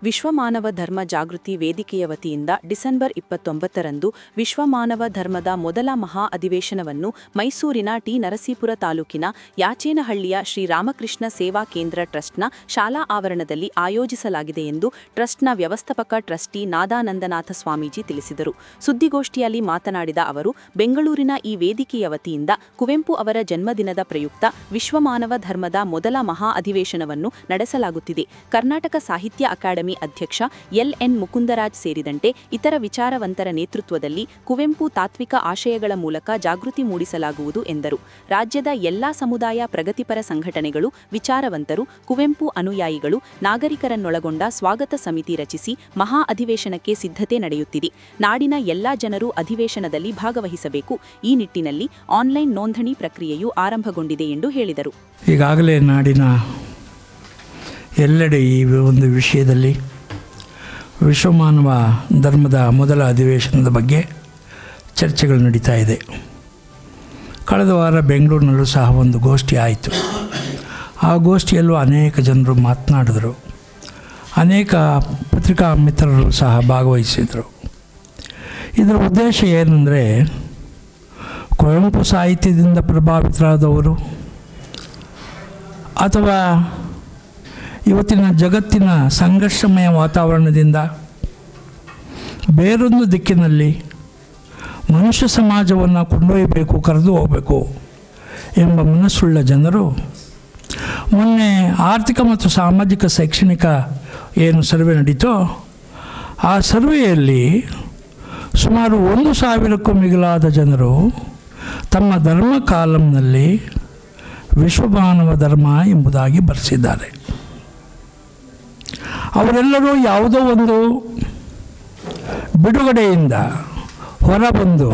ವಿಶ್ವ ಮಾನವ ಧರ್ಮ ಜಾಗೃತಿ ವೇದಿಕೆಯ ವತಿಯಿಂದ ಡಿಸೆಂಬರ್ 29ರಂದು ವಿಶ್ವ ಮಾನವ ಧರ್ಮದ ಮೊದಲ ಮಹಾ ಅಧಿವೇಶನವನ್ನು ಮೈಸೂರಿನ ಟಿ ನರಸೀಪುರ ತಾಲೂಕಿನ ಯಾಚೇನಹಳ್ಳಿಯ ಶ್ರೀರಾಮಕೃಷ್ಣ ಸೇವಾ ಕೇಂದ್ರ ಟ್ರಸ್ಟ್ನ ಶಾಲಾ ಆವರಣದಲ್ಲಿ ಆಯೋಜಿಸಲಾಗಿದೆ ಎಂದು ಟ್ರಸ್ಟ್ನ ವ್ಯವಸ್ಥಾಪಕ ಟ್ರಸ್ಟಿ ನಾದಾನಂದನಾಥ ಸ್ವಾಮೀಜಿ ತಿಳಿಸಿದರು. ಸುದ್ದಿಗೋಷ್ಠಿಯಲ್ಲಿ ಮಾತನಾಡಿದ ಅವರು, ಬೆಂಗಳೂರಿನ ಈ ವೇದಿಕೆಯ ವತಿಯಿಂದ ಕುವೆಂಪು ಅವರ ಜನ್ಮದಿನದ ಪ್ರಯುಕ್ತ ವಿಶ್ವ ಮಾನವ ಧರ್ಮದ ಮೊದಲ ಮಹಾ ಅಧಿವೇಶನವನ್ನು ನಡೆಸಲಾಗುತ್ತಿದೆ. ಕರ್ನಾಟಕ ಸಾಹಿತ್ಯ ಅಕಾಡೆಮಿ ಅಧ್ಯಕ್ಷ ಎಲ್.ಎನ್. ಮುಕುಂದರಾಜ್ ಸೇರಿದಂತೆ ಇತರ ವಿಚಾರವಂತರ ನೇತೃತ್ವದಲ್ಲಿ ಕುವೆಂಪು ತಾತ್ವಿಕ ಆಶಯಗಳ ಮೂಲಕ ಜಾಗೃತಿ ಮೂಡಿಸಲಾಗುವುದು ಎಂದರು. ರಾಜ್ಯದ ಎಲ್ಲಾ ಸಮುದಾಯ ಪ್ರಗತಿಪರ ಸಂಘಟನೆಗಳು, ವಿಚಾರವಂತರು, ಕುವೆಂಪು ಅನುಯಾಯಿಗಳು, ನಾಗರಿಕರನ್ನೊಳಗೊಂಡ ಸ್ವಾಗತ ಸಮಿತಿ ರಚಿಸಿ ಮಹಾ ಅಧಿವೇಶನಕ್ಕೆ ಸಿದ್ಧತೆ ನಡೆಯುತ್ತಿದೆ. ನಾಡಿನ ಎಲ್ಲಾ ಜನರು ಅಧಿವೇಶನದಲ್ಲಿ ಭಾಗವಹಿಸಬೇಕು. ಈ ನಿಟ್ಟಿನಲ್ಲಿ ಆನ್ಲೈನ್ ನೋಂದಣಿ ಪ್ರಕ್ರಿಯೆಯು ಆರಂಭಗೊಂಡಿದೆ ಎಂದು ಹೇಳಿದರು. ಈಗಾಗಲೇ ನಾಡಿನ ಎಲ್ಲೆಡೆ ಈ ಒಂದು ವಿಷಯದಲ್ಲಿ ವಿಶ್ವಮಾನವ ಧರ್ಮದ ಮೊದಲ ಅಧಿವೇಶನದ ಬಗ್ಗೆ ಚರ್ಚೆಗಳು ನಡೀತಾ ಇದೆ. ಕಳೆದ ವಾರ ಬೆಂಗಳೂರಿನಲ್ಲೂ ಸಹ ಒಂದು ಗೋಷ್ಠಿ ಆಯಿತು. ಆ ಗೋಷ್ಠಿಯಲ್ಲೂ ಅನೇಕ ಜನರು ಮಾತನಾಡಿದರು. ಅನೇಕ ಪತ್ರಿಕಾ ಮಿತ್ರರು ಸಹ ಭಾಗವಹಿಸಿದರು. ಇದರ ಉದ್ದೇಶ ಏನಂದರೆ, ಕುವೆಂಪು ಸಾಹಿತ್ಯದಿಂದ ಪ್ರಭಾವಿತರಾದವರು ಅಥವಾ ಇವತ್ತಿನ ಜಗತ್ತಿನ ಸಂಘರ್ಷಮಯ ವಾತಾವರಣದಿಂದ ಬೇರೊಂದು ದಿಕ್ಕಿನಲ್ಲಿ ಮನುಷ್ಯ ಸಮಾಜವನ್ನು ಕೊಂಡೊಯ್ಯಬೇಕು, ಕರೆದು ಹೋಗಬೇಕು ಎಂಬ ಮನಸ್ಸುಳ್ಳ ಜನರು ಮೊನ್ನೆ ಆರ್ಥಿಕ ಮತ್ತು ಸಾಮಾಜಿಕ ಶೈಕ್ಷಣಿಕ ಏನು ಸರ್ವೆ ನಡೀತೋ ಆ ಸರ್ವೆಯಲ್ಲಿ ಸುಮಾರು 1,000ಕ್ಕೂ ಮಿಗಿಲಾದ ಜನರು ತಮ್ಮ ಧರ್ಮ ಕಾಲಂನಲ್ಲಿ ವಿಶ್ವಮಾನವ ಧರ್ಮ ಎಂಬುದಾಗಿ ಬರೆಸಿದ್ದಾರೆ. ಅವರೆಲ್ಲರೂ ಯಾವುದೋ ಒಂದು ಬಿಡುಗಡೆಯಿಂದ ಹೊರಬಂದು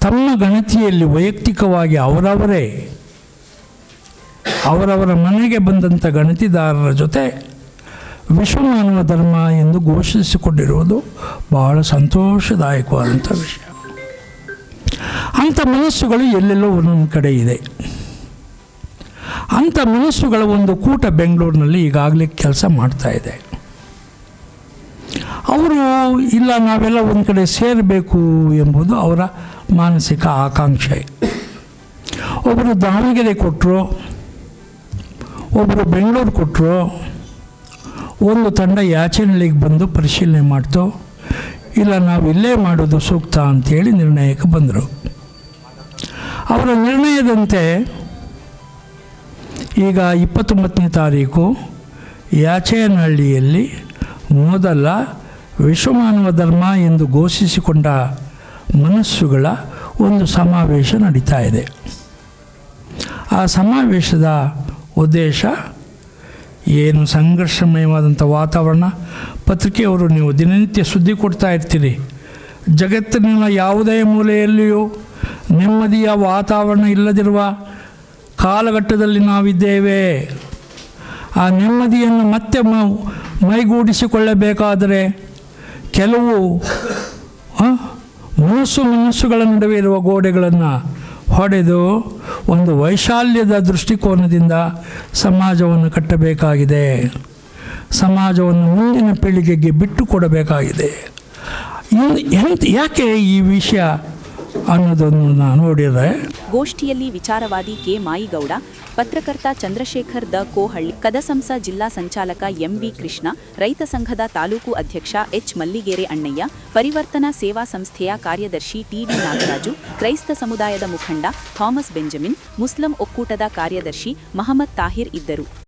ತಮ್ಮ ಗಣತಿಯಲ್ಲಿ ವೈಯಕ್ತಿಕವಾಗಿ ಅವರವರ ಮನೆಗೆ ಬಂದಂಥ ಗಣತಿದಾರರ ಜೊತೆ ವಿಶ್ವಮಾನವ ಧರ್ಮ ಎಂದು ಘೋಷಿಸಿಕೊಂಡಿರುವುದು ಬಹಳ ಸಂತೋಷದಾಯಕವಾದಂಥ ವಿಷಯ. ಅಂಥ ಮನಸ್ಸುಗಳು ಎಲ್ಲೆಲ್ಲೋ ಒಂದೊಂದು ಕಡೆ ಇದೆ. ಅಂಥ ಮನಸ್ಸುಗಳ ಒಂದು ಕೂಟ ಬೆಂಗಳೂರಿನಲ್ಲಿ ಈಗಾಗಲೇ ಕೆಲಸ ಮಾಡ್ತಾ ಇದೆ. ಅವರು ಇಲ್ಲ, ನಾವೆಲ್ಲ ಒಂದು ಕಡೆ ಸೇರಬೇಕು ಎಂಬುದು ಅವರ ಮಾನಸಿಕ ಆಕಾಂಕ್ಷೆ. ಒಬ್ಬರು ದಾವಣಗೆರೆ ಕೊಟ್ಟರು, ಒಬ್ಬರು ಬೆಂಗಳೂರು ಕೊಟ್ಟರು, ಒಂದು ತಂಡ ಯಾಚೇನಹಳ್ಳಿಗೆ ಬಂದು ಪರಿಶೀಲನೆ ಮಾಡ್ತು. ಇಲ್ಲ, ನಾವು ಇಲ್ಲೇ ಮಾಡೋದು ಸೂಕ್ತ ಅಂಥೇಳಿ ನಿರ್ಣಯಕ್ಕೆ ಬಂದರು. ಅವರ ನಿರ್ಣಯದಂತೆ ಈಗ 29ನೇ ತಾರೀಕು ಯಾಚೇನಹಳ್ಳಿಯಲ್ಲಿ ಮೊದಲ ವಿಶ್ವಮಾನವ ಧರ್ಮ ಎಂದು ಘೋಷಿಸಿಕೊಂಡ ಮನಸ್ಸುಗಳ ಒಂದು ಸಮಾವೇಶ ನಡೀತಾ ಇದೆ. ಆ ಸಮಾವೇಶದ ಉದ್ದೇಶ ಏನು, ಸಂಘರ್ಷಮಯವಾದಂಥ ವಾತಾವರಣ. ಪತ್ರಿಕೆಯವರು ನೀವು ದಿನನಿತ್ಯ ಸುದ್ದಿ ಕೊಡ್ತಾ ಇರ್ತೀರಿ. ಜಗತ್ತಿನ ಯಾವುದೇ ಮೂಲೆಯಲ್ಲಿಯೂ ನೆಮ್ಮದಿಯ ವಾತಾವರಣ ಇಲ್ಲದಿರುವ ಕಾಲಘಟ್ಟದಲ್ಲಿ ನಾವಿದ್ದೇವೆ. ಆ ನೆಮ್ಮದಿಯನ್ನು ಮತ್ತೆ ಮೈಗೂಡಿಸಿಕೊಳ್ಳಬೇಕಾದರೆ ಕೆಲವು ಮನಸ್ಸುಗಳ ನಡುವೆ ಇರುವ ಗೋಡೆಗಳನ್ನು ಹೊಡೆದು ಒಂದು ವೈಶಾಲ್ಯದ ದೃಷ್ಟಿಕೋನದಿಂದ ಸಮಾಜವನ್ನು ಕಟ್ಟಬೇಕಾಗಿದೆ. ಸಮಾಜವನ್ನು ಮುಂದಿನ ಪೀಳಿಗೆಗೆ ಬಿಟ್ಟು ಕೊಡಬೇಕಾಗಿದೆ. ಯಾಕೆ ಈ ವಿಷಯ ಅನ್ನೋದನ್ನು ನಾನು ನೋಡಿದರೆ, ಗೋಷ್ಠಿಯಲ್ಲಿ ವಿಚಾರವಾದಿ ಕೆ. ಮಾಯಿಗೌಡ, ಪತ್ರಕರ್ತ ಚಂದ್ರಶೇಖರ್ ದ ಕೋಹಳ್ಳಿ, ಕದಸಂಸ ಜಿಲ್ಲಾ ಸಂಚಾಲಕ ಎಂ.ವಿ. ಕೃಷ್ಣ, ರೈತ ಸಂಘದ ತಾಲೂಕು ಅಧ್ಯಕ್ಷ ಎಚ್. ಮಲ್ಲಿಗೇರೆ ಅಣ್ಣಯ್ಯ, ಪರಿವರ್ತನಾ ಸೇವಾ ಸಂಸ್ಥೆಯ ಕಾರ್ಯದರ್ಶಿ ಟಿ.ಡಿ. ನಾಗರಾಜು, ಕ್ರೈಸ್ತ ಸಮುದಾಯದ ಮುಖಂಡ ಥಾಮಸ್ ಬೆಂಜಮಿನ್, ಮುಸ್ಲಿಂ ಒಕ್ಕೂಟದ ಕಾರ್ಯದರ್ಶಿ ಮಹಮ್ಮದ್ ತಾಹಿರ್ ಇದ್ದರು.